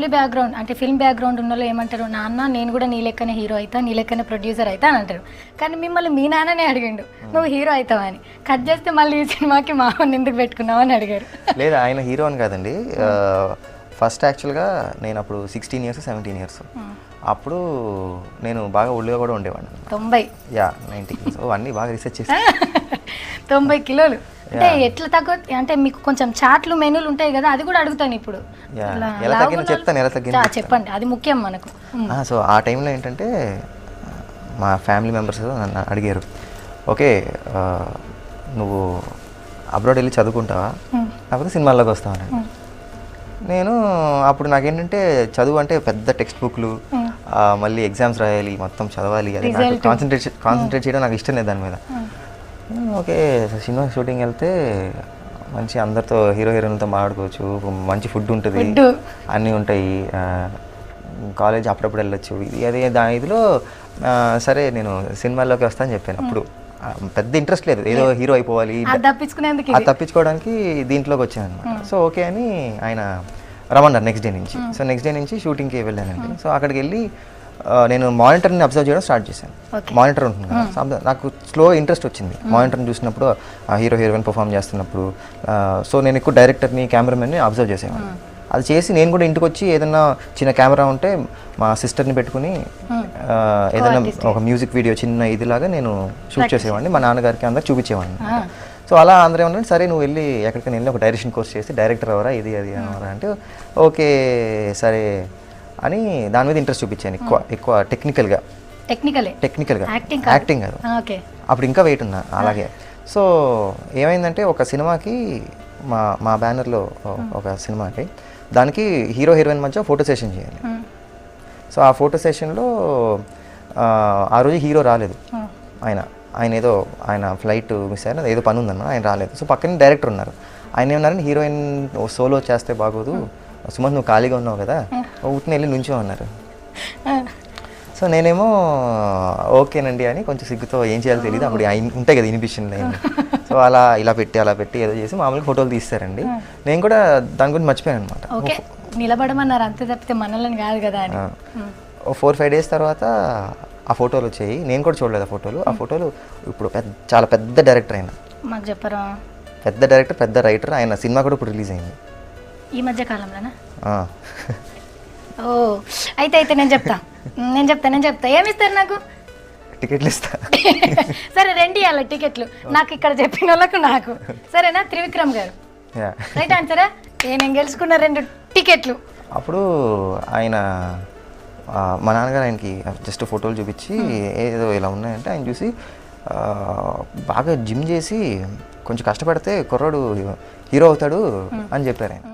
Family background అంటే film background ఉన్న వాళ్ళు ఏమంటారు, నాన్న నేను కూడా నీ లెక్కనే హీరో అవుతా, నీ లెక్కనే ప్రొడ్యూసర్ అవుతా అని అంటారు. కానీ మిమ్మల్ని మీ నాన్ననే అడిగిండు నువ్వు హీరో అవుతావా అని. కట్ చేస్తే మళ్ళీ ఈ సినిమాకి మామూలు ఎందుకు పెట్టుకున్నావు అని అడిగారు. లేదు, ఆయన హీరో అని కాదండి. ఫస్ట్ యాక్చువల్గా నేను అప్పుడు 16 years 17 years. అప్పుడు నేను బాగా ఒళ్ళుగా కూడా ఉండేవాడిని. 90 kilos అన్నీ బాగా రీసెర్చ్ చేసి 90 kilos అంటే ఎట్లా తగ్గ అంటే మీకు కొంచెం చాట్లు మెనూలు ఉంటాయి కదా, అది కూడా అడుగుతాను ఇప్పుడు. ఎలా తగ్గిన చెప్తాను, ఎలా తగ్గింది చెప్పండి, అది ముఖ్యం మనకు. సో ఆ టైంలో ఏంటంటే మా ఫ్యామిలీ మెంబర్స్ నన్ను అడిగారు, ఓకే నువ్వు అబ్రాడ్ వెళ్ళి చదువుకుంటావా లేకపోతే సినిమాల్లోకి వస్తావని. నేను అప్పుడు నాకేంటంటే చదువు అంటే పెద్ద టెక్స్ట్ బుక్లు, మళ్ళీ ఎగ్జామ్స్ రాయాలి, మొత్తం చదవాలి, అది నాకు కాన్సన్ట్రేట్ చేయడం నాకు ఇష్టం లేదు దాని మీద. ఓకే సినిమా షూటింగ్ వెళ్తే మంచి అందరితో హీరో హీరోయిన్లతో మాట్లాడుకోవచ్చు, మంచి ఫుడ్ ఉంటుంది, అన్నీ ఉంటాయి, కాలేజ్ అప్పుడప్పుడు వెళ్ళొచ్చు, అది ఇదిలో సరే నేను సినిమాల్లోకి వస్తా అని చెప్పాను. అప్పుడు పెద్ద ఇంట్రెస్ట్ లేదు, ఏదో హీరో అయిపోవాలి, అది తప్పించుకోవడానికి దీంట్లోకి వచ్చాను అనమాట. సో ఓకే అని ఆయన రమ్మన్నారు నెక్స్ట్ డే నుంచి. సో నెక్స్ట్ డే నుంచి షూటింగ్కి వెళ్ళానండి. సో అక్కడికి వెళ్ళి నేను మానిటర్ని అబ్జర్వ్ చేయడం స్టార్ట్ చేశాను. మానిటర్ ఉంటుంది కదా, నాకు స్లో ఇంట్రెస్ట్ వచ్చింది మానిటర్ని చూసినప్పుడు, హీరో హీరోయిన్ పర్ఫామ్ చేస్తున్నప్పుడు. సో నేను ఎక్కువ డైరెక్టర్ని కెమెరామెన్ని అబ్జర్వ్ చేసేవాడిని. అది చేసి నేను కూడా ఇంటికి వచ్చి ఏదైనా చిన్న కెమెరా ఉంటే మా సిస్టర్ని పెట్టుకుని ఏదైనా ఒక మ్యూజిక్ వీడియో చిన్న ఇదిలాగా నేను షూట్ చేసేవాడిని, మా నాన్నగారికి అందరికి చూపించేవాడిని. సో అలా అందరూ ఏమన్నా సరే నువ్వు వెళ్ళి ఎక్కడికైనా వెళ్ళి ఒక డైరెక్షన్ కోర్స్ చేసి డైరెక్టర్ అవరా ఇది అది అవరా అంటే ఓకే సరే అని దాని మీద ఇంట్రెస్ట్ చూపించాను. ఎక్కువ టెక్నికల్గా యాక్టింగ్ కాదు, అప్పుడు ఇంకా వెయిట్ ఉన్నా అలాగే. సో ఏమైందంటే ఒక సినిమాకి మా బ్యానర్లో ఒక సినిమాకి దానికి హీరో హీరోయిన్ మధ్య ఫోటో సెషన్ చేయాలి. సో ఆ ఫోటో సెషన్లో ఆ రోజు హీరో రాలేదు, ఆయన ఏదో ఆయన ఫ్లైట్ మిస్ అయ్యారు, ఏదో పని ఉందన్న ఆయన రాలేదు. సో పక్కనే డైరెక్టర్ ఉన్నారు, ఆయన ఏమన్నారని హీరోయిన్ సోలో చేస్తే బాగోదు, సుమంత్ నువ్వు ఖాళీగా ఉన్నావు కదా ఊటిని వెళ్ళి నుంచో అన్నారు. సో నేనేమో ఓకేనండి అని కొంచెం సిగ్గుతో ఏం చేయాలో తెలియదు, అప్పుడు ఉంటాయి కదా ఇన్హిబిషన్ లైన్. సో ఇలా పెట్టి ఏదో చేసి మామూలుగా ఫోటోలు తీస్తారండి. నేను కూడా దాని గురించి మర్చిపోయాను అనమాట. నిలబడమన్నారు అంతే తప్పితే మనల్ని కాదు కదా అని. 4-5 days తర్వాత ఆ ఫోటోలు వచ్చాయి, నేను కూడా చూడలేదు ఆ ఫోటోలు. ఆ ఫోటోలు ఇప్పుడు చాలా పెద్ద డైరెక్టర్ ఆయన, మాకు చెప్పరా, పెద్ద డైరెక్టర్ పెద్ద రైటర్, ఆయన సినిమా కూడా ఇప్పుడు రిలీజ్ అయింది ఈ మధ్య కాలంలోనా? ఓ అయితే నేను చెప్తా ఏమిస్తారు నాకు? టికెట్లు ఇస్తా. సరే రండి అలా టికెట్లు నాకు ఇక్కడ చెప్పిన వాళ్ళకు నాకు సరేనా? త్రివిక్రమ్ గారు రైట్ ఆన్సరా? నేను గెలుచుకున్న 2 టికెట్లు. అప్పుడు ఆయన మా నాన్నగారు ఆయనకి జస్ట్ ఫోటోలు చూపించి ఏదో ఇలా ఉన్నాయంటే ఆయన చూసి బాగా జిమ్ చేసి కొంచెం కష్టపడితే కుర్రాడు హీరో అవుతాడు అని చెప్పారు ఆయన.